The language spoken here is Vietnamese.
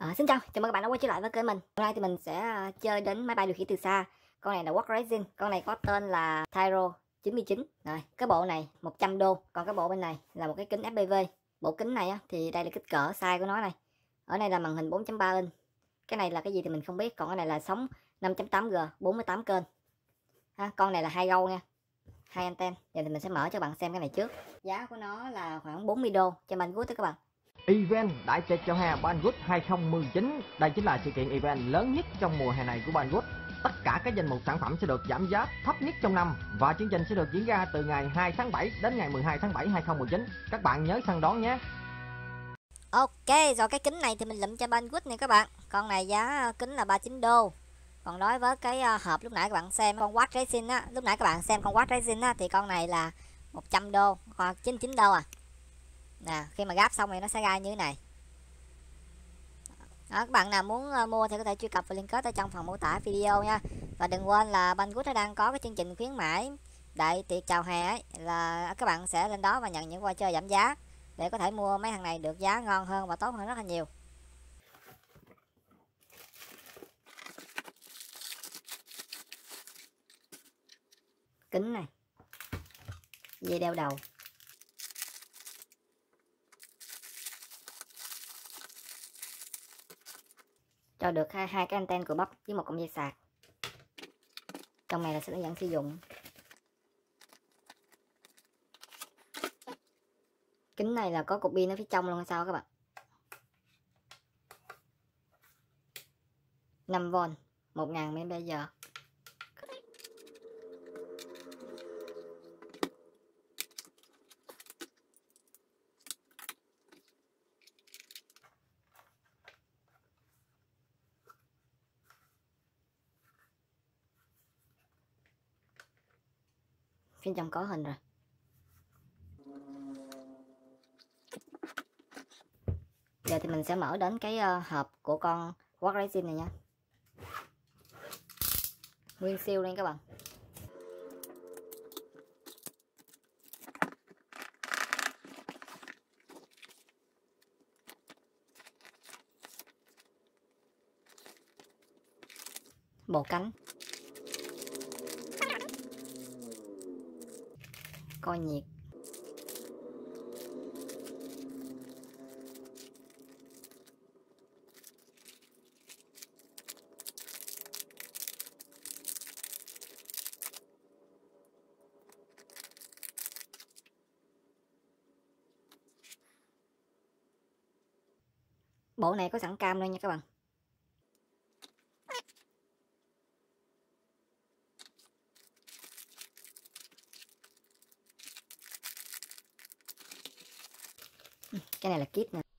Xin chào, chào mừng các bạn đã quay trở lại với kênh mình. Hôm nay thì mình sẽ chơi đến máy bay điều khiển từ xa. Con này là Work Racing, con này có tên là Tyro99. Rồi, cái bộ này 100 đô, còn cái bộ bên này là một cái kính FPV. Bộ kính này á, thì đây là kích cỡ size của nó này. Ở đây là màn hình 4.3 inch. Cái này là cái gì thì mình không biết, còn cái này là sóng 5.8G, 48 kênh. Con này là 2 gâu nha, 2 anten. Giờ thì mình sẽ mở cho bạn xem cái này trước. Giá của nó là khoảng 40 đô cho banggood đó các bạn. Event đại tiệc chào hè banggood 2019. Đây chính là sự kiện event lớn nhất trong mùa hè này của banggood. Tất cả các danh mục sản phẩm sẽ được giảm giá thấp nhất trong năm và chương trình sẽ được diễn ra từ ngày 2 tháng 7 đến ngày 12 tháng 7 2019. Các bạn nhớ săn đón nhé. Ok, rồi cái kính này thì mình lụm cho banggood này các bạn. Con này giá kính là 39 đô. Còn đối với cái hộp lúc nãy các bạn xem con Work Racing á, lúc nãy các bạn xem con Work Racing á thì con này là 100 đô hoặc 99 đô à. Nè, khi mà gáp xong thì nó sẽ ra như thế này. Đó, các bạn nào muốn mua thì có thể truy cập vào link kết ở trong phần mô tả video nha. Và đừng quên là banggood nó đang có cái chương trình khuyến mãi đại tiệc chào hè ấy, là các bạn sẽ lên đó và nhận những voucher giảm giá để có thể mua mấy thằng này được giá ngon hơn và tốt hơn rất là nhiều. Kính này, dây đeo đầu, cho được hai cái anten của bắp với một cọng dây sạc. Trong này là sẽ hướng dẫn sử dụng. Kính này là có cục pin ở phía trong luôn hay sao các bạn. 5V 1000 mAh. Phía trong có hình rồi. Giờ thì mình sẽ mở đến cái hộp của con Work Racing này nha. Nguyên siêu lên các bạn. Bộ cánh, coi nhiệt, bộ này có sẵn cam luôn nha các bạn. Cái này là kit nè.